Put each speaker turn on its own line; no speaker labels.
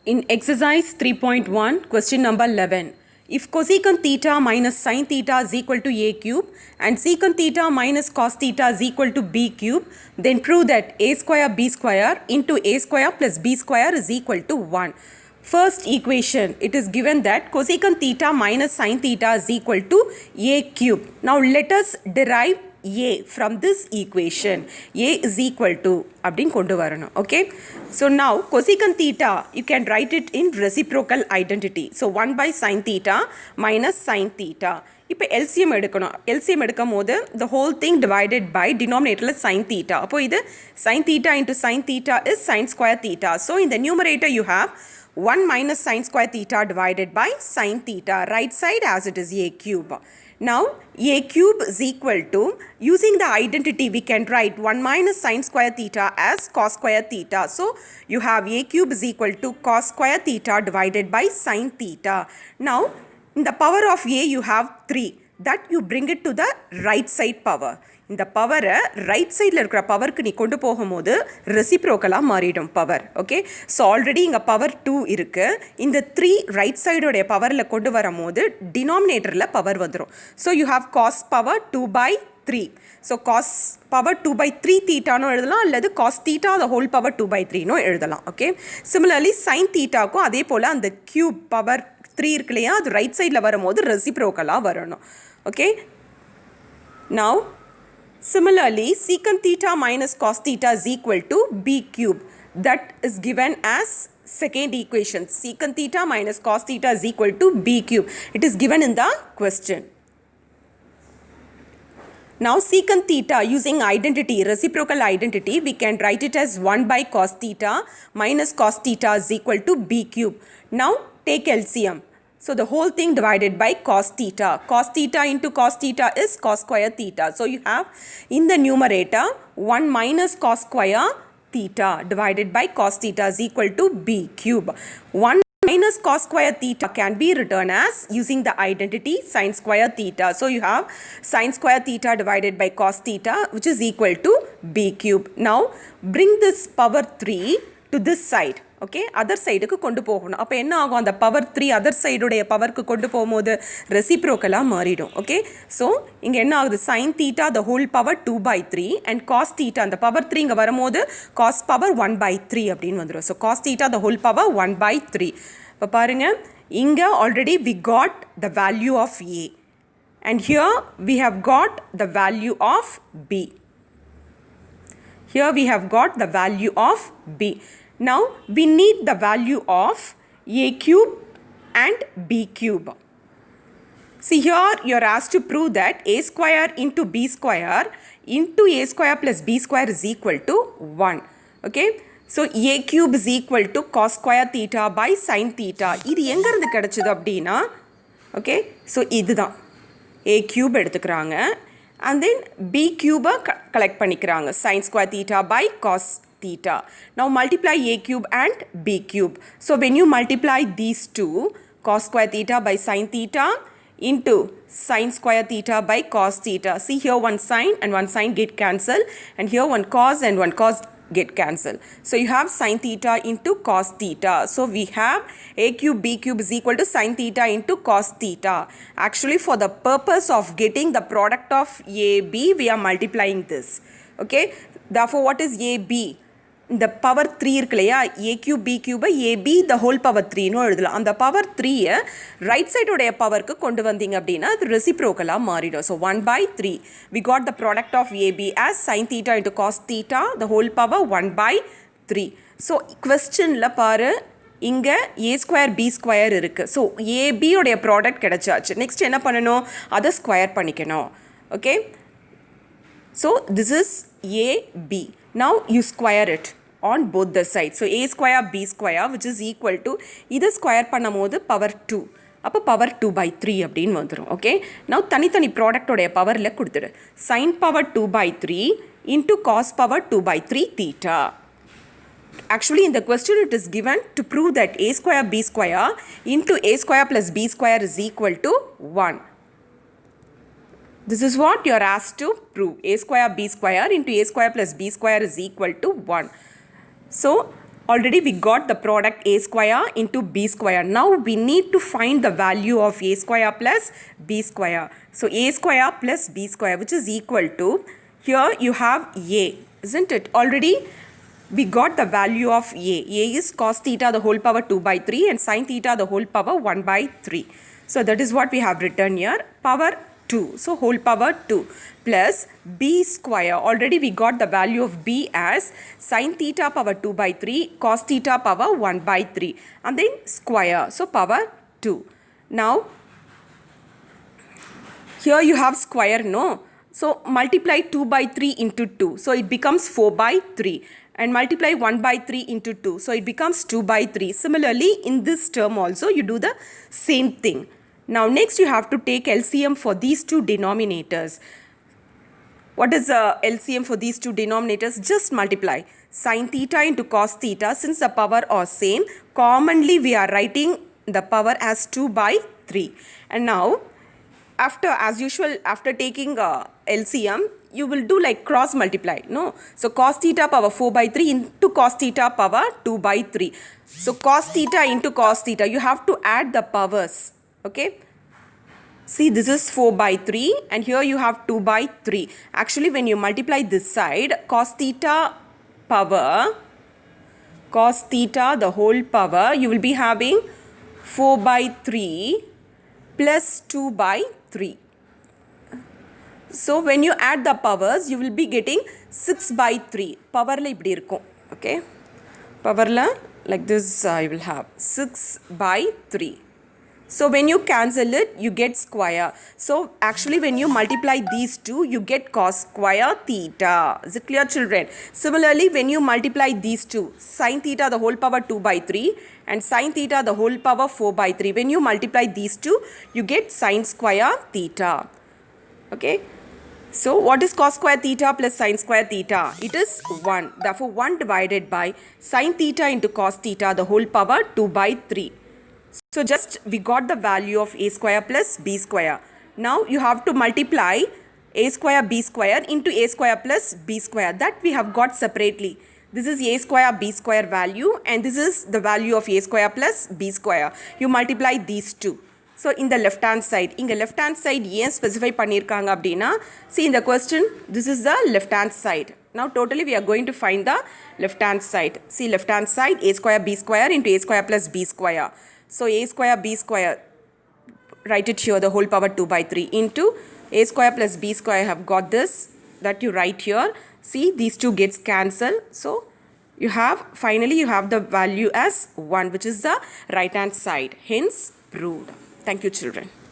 In exercise 3.1, question number 11, if cosecant theta minus sin theta is equal to a cube and secant theta minus cos theta is equal to b cube, then prove that a square b square into a square plus b square is equal to 1. First equation, it is given that cosecant theta minus sin theta is equal to a cube. Now let us derive a from this equation. A is equal to அப்படின் கொண்டு வரணும். Okay. So now cosecant theta, you can write it in reciprocal identity. So 1 by sin theta minus sin theta. இப்போ LCM எடுக்கணும். LCM எடுக்கும் போது the whole thing divided by denominatorல sin theta. அப்போ இது sin theta into sin theta is sin square theta. So in the numerator you have 1 minus sin square theta divided by sin theta. Right side as it is a cube. Now a cube is equal to, using the identity we can write 1 minus sin square theta as cos square theta. So you have a cube is equal to cos square theta divided by sin theta. Now in the power of a you have 3, that you bring it to the right side power. இந்த பவரை right சைடில் இருக்கிற பவருக்கு நீ கொண்டு போகும்போது ரெசிப்ரோக்கலாக மாறிடும் power. Okay, so already இங்கே power 2 இருக்குது. இந்த 3 ரைட் சைடோடைய பவரில் கொண்டு வரும்போது டினாமினேட்டரில் பவர் வந்துடும். So you have cos power 2/3. So cos power 2/3 தீட்டானும் எழுதலாம், அல்லது cos theta the whole power 2/3னும் எழுதலாம். ஓகே, சிமிலர்லி சைன் தீட்டாக்கும் அதே போல் அந்த கியூப் பவர் 3 இருக்கு இல்லையா, அது ரைட் சைடில் வரும்போது ரெசிப்ரோக்கலாக வரணும். Okay, now similarly, secant theta minus cos theta is equal to b cube. That is given as second equation. Secant theta minus cos theta is equal to b cube. It is given in the question. Now secant theta, using identity, reciprocal identity, we can write it as 1 by cos theta minus cos theta is equal to b cube. Now take LCM. So the whole thing divided by cos theta. Cos theta into cos theta is cos square theta. So you have in the numerator 1 minus cos square theta divided by cos theta is equal to b cube. 1 minus cos square theta can be written as, using the identity, sin square theta. So you have sin square theta divided by cos theta, which is equal to b cube. Now bring this power 3 to this side. Okay, other சைடுக்கு கொண்டு போகணும். அப்போ என்ன ஆகும், அந்த power 3 other சைடுடைய பவருக்கு கொண்டு போகும்போது ரெசிப்ரோக்கலாக மாறிடும். ஓகே, ஸோ இங்கே என்ன ஆகுது, sine theta the whole power 2/3 and cos theta அந்த பவர் 3 இங்கே வரும்போது காஸ் பவர் 1/3 அப்படின்னு வந்துடும். So cos theta the whole power 1/3. இப்போ பாருங்கள், இங்கே already we got the value of A and here we have got the value of B. Here we have got the value of b. Now we need the value of a cube and b cube. See here you are asked to prove that a square into b square into a square plus b square is equal to 1. Okay. So a cube is equal to cos square theta by sin theta. இது எங்க இருந்து கிடைச்சது அப்படினா, okay, so இதுதான் a cube எடுத்துக்கறாங்க and then b cube collect பண்ணிக்கறாங்க, sin square theta by cos theta. Now multiply a cube and b cube. So when you multiply these two, cos square theta by sin theta into sin square theta by cos theta. See here one sin and one sin get cancelled, and here one cos and one cos get cancelled. So you have sin theta into cos theta. So we have a cube b cube is equal to sin theta into cos theta. Actually for the purpose of getting the product of ab, we are multiplying this. Okay. Therefore what is ab? இந்த power 3 இருக்கு இல்லையா, A cube B கியூபை AB the whole power 3ன்னு எழுதலாம். அந்த power 3யை right சைடோடைய பவருக்கு கொண்டு வந்தீங்க அப்படின்னா அது ரெசிப்ரோக்கலாக மாறிடும். So 1/3 we got the product of AB as sine theta into cos theta the whole power 1/3. So கொஸ்டினில் பாரு, இங்கே ஏ ஸ்கொயர் பி ஸ்கொயர் இருக்குது. ஸோ ஏபியோடைய ப்ராடக்ட் கிடச்சாச்சு. நெக்ஸ்ட் என்ன பண்ணணும், அதை ஸ்கொயர் பண்ணிக்கணும். Okay, so this is AB. Now you square it on both the sides. So a square b square which is equal to, இதை ஸ்கொயர் பண்ணும்போது power 2, அப்போ பவர் 2/3 அப்படின்னு வந்துடும். ஓகே, now தனித்தனி ப்ராடக்டோடைய பவரில் கொடுத்துடு, sin power 2/3 into cos power 2/3 theta. Actually in the question it is given to prove that a square b square into a square plus b square is equal to 1. This is what you are asked to prove. A square b square into a square plus b square is equal to 1. So already we got the product a square into b square. Now we need to find the value of a square plus b square. So a square plus b square, which is equal to, here you have a, isn't it? Already we got the value of a. A is cos theta the whole power 2 by 3 and sin theta the whole power 1 by 3. So that is what we have written here, power 2. So whole power 2 plus b square. Already we got the value of b as sin theta power 2 by 3, cos theta power 1 by 3, and then square. So power 2. Now here you have square, no? So multiply 2 by 3 into 2. So it becomes 4 by 3. And multiply 1 by 3 into 2. So it becomes 2 by 3. Similarly, in this term also you do the same thing. Now next you have to take LCM for these two denominators. What is the LCM for these two denominators? Just multiply sin theta into cos theta. Since the power are same, commonly we are writing the power as 2 by 3. And now after, as usual, after taking LCM, you will do like cross multiply, no? So cos theta power 4 by 3 into cos theta power 2 by 3. So cos theta into cos theta, you have to add the powers, okay? See, this is 4 by 3 and here you have 2 by 3. Actually, when you multiply this side, cos theta power, cos theta the whole power, you will be having 4 by 3 plus 2 by 3. So when you add the powers, you will be getting 6 by 3. Power la ipdi irukum. Okay. Power la like this you will have 6 by 3. So when you cancel it, you get square. So actually when you multiply these two, you get cos square theta. Is it clear, children? Similarly, when you multiply these two, sin theta the whole power 2 by 3 and sin theta the whole power 4 by 3. When you multiply these two, you get sin square theta. Okay. So what is cos square theta plus sin square theta? It is 1. Therefore 1 divided by sin theta into cos theta the whole power 2 by 3. So just we got the value of a square plus b square. Now you have to multiply a square b square into a square plus b square. That we have got separately. This is a square b square value and this is the value of a square plus b square. You multiply these two. So in the left hand side, in the left hand side, yes, specify pannirukanga appadina. See in the question, this is the left hand side. Now totally we are going to find the left hand side. See left hand side, a square b square into a square plus b square. So a square b square, write it here, the whole power 2 by 3 into a square plus b square. I have got this, that you write here. See these two gets cancelled. So you have, finally you have the value as 1, which is the right hand side. Hence proved. Thank you, children.